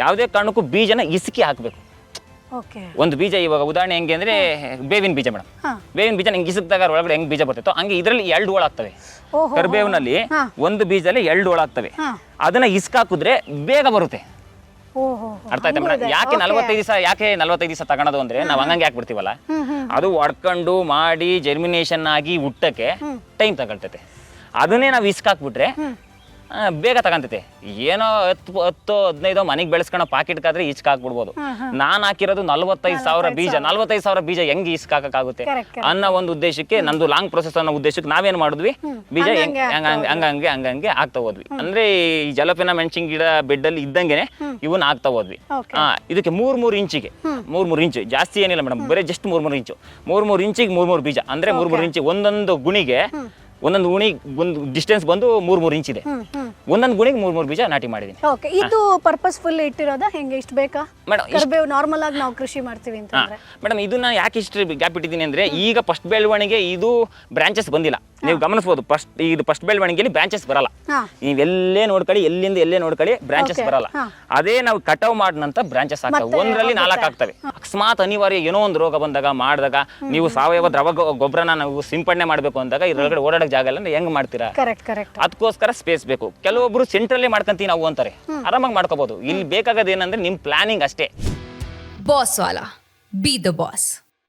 ಯಾವುದೇ ಕಾರಣಕ್ಕೂ ಬೀಜನ ಇಸುಕಿ ಹಾಕಬೇಕು. ಓಕೆ. ಒಂದು ಬೀಜ ಇವಾಗ ಉದಾಹರಣೆ ಹೆಂಗೆ ಅಂದರೆ ಬೇವಿನ ಬೀಜ ಮೇಡಮ್, ಬೇವಿನ ಬೀಜ ಹೆಂಗೆ ಇಸುಕಿದಾಗ ಒಳಗಡೆ ಹೆಂಗೆ ಬೀಜ ಬರ್ತೈತೋ ಹಂಗೆ ಇದರಲ್ಲಿ 2 ಹೋಳಾಗ್ತವೆ. ಕರಿಬೇವಿನಲ್ಲಿ ಒಂದು ಬೀಜದಲ್ಲಿ 2 ಹೋಳಾಗ್ತವೆ. ಅದನ್ನ ಇಸ್ಕಾಕಿದ್ರೆ ಬೇಗ ಬರುತ್ತೆ. ಅರ್ಥ ಆಯ್ತಾ ಮೇಡಮ್? ಯಾಕೆ 45 ದಿವಸ ತಗೊಳೋದು ಅಂದ್ರೆ ನಾವು ಹಂಗಂಗೆ ಹಾಕ್ಬಿಡ್ತೀವಲ್ಲ, ಅದು ಒಡ್ಕೊಂಡು ಮಾಡಿ ಜರ್ಮಿನೇಷನ್ ಆಗಿ ಹುಟ್ಟಕ್ಕೆ ಟೈಮ್ ತಗೊಳ್ತೈತೆ. ಅದನ್ನೇ ನಾವು ಇಸ್ಕಾಕ್ಬಿಟ್ರೆ ಬೇಗ ತಗೊಂತೈತೆ. ಏನೋ 10-15 ಮನೆಗೆ ಬೆಳೆಸ್ಕೊಳೋ ಪಾಕೆಟ್ಗಾದ್ರೆ ಇಸ್ಕಾಕ್ಬಿಡ್ಬೋದು. ನಾನು ಹಾಕಿರೋದು 45,000 ಬೀಜ. 45,000 ಬೀಜ ಹೆಂಗೆ ಇಸ್ಕಾಕಾಗುತ್ತೆ ಅನ್ನೋ ಒಂದು ಉದ್ದೇಶಕ್ಕೆ, ನಂದು ಲಾಂಗ್ ಪ್ರೊಸೆಸ್ ಅನ್ನೋ ಉದ್ದೇಶಕ್ಕೆ ನಾವೇನ್ ಮಾಡಿದ್ವಿ, ಬೀಜ ಹಂಗಂಗೆ ಆಗ್ತಾ ಹೋದ್ವಿ. ಅಂದ್ರೆ ಈ ಜಲಪೆನ ಮೆಣಸಿನ ಗಿಡ ಬೆಡ್ಡಲ್ಲಿ ಇದ್ದಂಗೆನೆ ಇವನ್ನ ಆಗ್ತಾ ಹೋದ್ವಿ. ಇದಕ್ಕೆ 3 ಇಂಚಿಗೆ 3 ಇಂಚು, ಜಾಸ್ತಿ ಏನಿಲ್ಲ ಮೇಡಮ್, ಬರೀ ಜಸ್ಟ್ 3 ಇಂಚು, 3 ಇಂಚಿಗೆ 3 ಬೀಜ. ಅಂದ್ರೆ 3 ಇಂಚು ಒಂದೊಂದು ಗುಣಿಗೆ, ಒಂದೊಂದು ಗುಣಿ ಒಂದು ಡಿಸ್ಟೆನ್ಸ್ ಬಂದು 3 ಇಂಚ್ ಇದೆ. ಒಂದೊಂದು ಗುಣಿಗೆ 3 ಬೀಜ ನಾಟಿ ಮಾಡಿದೀನಿ. ಓಕೆ. ಇದು ಪರ್ಪಸ್ಫುಲ್ ಇಟ್ಟಿರೋದಾ ಹೆಂಗೆ? ಇಷ್ಟು ಬೇಕಾ ಮೇಡಮ್? ಕರಿಬೇವು ನಾರ್ಮಲ್ ಆಗಿ ನಾವು ಕೃಷಿ ಮಾಡ್ತೀವಿ ಅಂತಂದ್ರೆ ಮೇಡಮ್ ಇದನ್ನ ಯಾಕೆ ಇಷ್ಟು ಗ್ಯಾಪ್ ಇಟ್ಟಿದ್ದೀನಿ ಅಂದ್ರೆ, ಈಗ ಫಸ್ಟ್ ಬೆಳವಣಿಗೆ ಇದು ಬ್ರಾಂಚಸ್ ಬಂದಿಲ್ಲ. ನೀವು ಗಮನಿಸಬಹುದು, ಫಸ್ಟ್ ಬೆಳವಣಿಗೆಯಲ್ಲಿ ಬ್ರಾಂಚಸ್ ಬರಲ್ಲ. ನೀವೆಲ್ಲೇ ನೋಡ್ಕೊಳ್ಳಿ, ಎಲ್ಲೇ ನೋಡ್ಕೊಳ್ಳಿ ಬ್ರಾಂಚಸ್ ಬರಲ್ಲ. ಅದೇ ನಾವು ಕಟಾವ್ ಮಾಡಿದ ನಂತರ ಬ್ರಾಂಚಸ್ ಆಗ್ತವೆ. 1ರಲ್ಲಿ 4 ಆಗ್ತವೆ. ಅಕಸ್ಮಾತ್ ಅನಿವಾರ್ಯ ಏನೋ ಒಂದು ರೋಗ ಬಂದಾಗ ಮಾಡಿದಾಗ ನೀವು ಸಾವಯವ ದ್ರವ ಗೊಬ್ಬರನ ನಾವು ಸಿಂಪಡಣೆ ಮಾಡಬೇಕು ಅಂದಾಗ ಇದ್ರೊಳಗಡೆ ಓಡಾಡಕ್ ಜಾಗ ಇಲ್ಲ, ಹೆಂಗ್ ಮಾಡ್ತೀರಾ? ಅದಕ್ಕೋಸ್ಕರ ಸ್ಪೇಸ್ ಬೇಕು. ಕೆಲವೊಬ್ರು ಸೆಂಟ್ರಲ್ಲಿ ಮಾಡ್ಕೊಂತೀವಿ ನಾವು ಅಂತಾರೆ, ಆರಾಮಾಗಿ ಮಾಡ್ಕೋಬಹುದು. ಇಲ್ಲಿ ಬೇಕಾಗದ ಏನಂದ್ರೆ ನಿಮ್ ಪ್ಲಾನಿಂಗ್ ಅಷ್ಟೇ. Boss Vala, B the boss.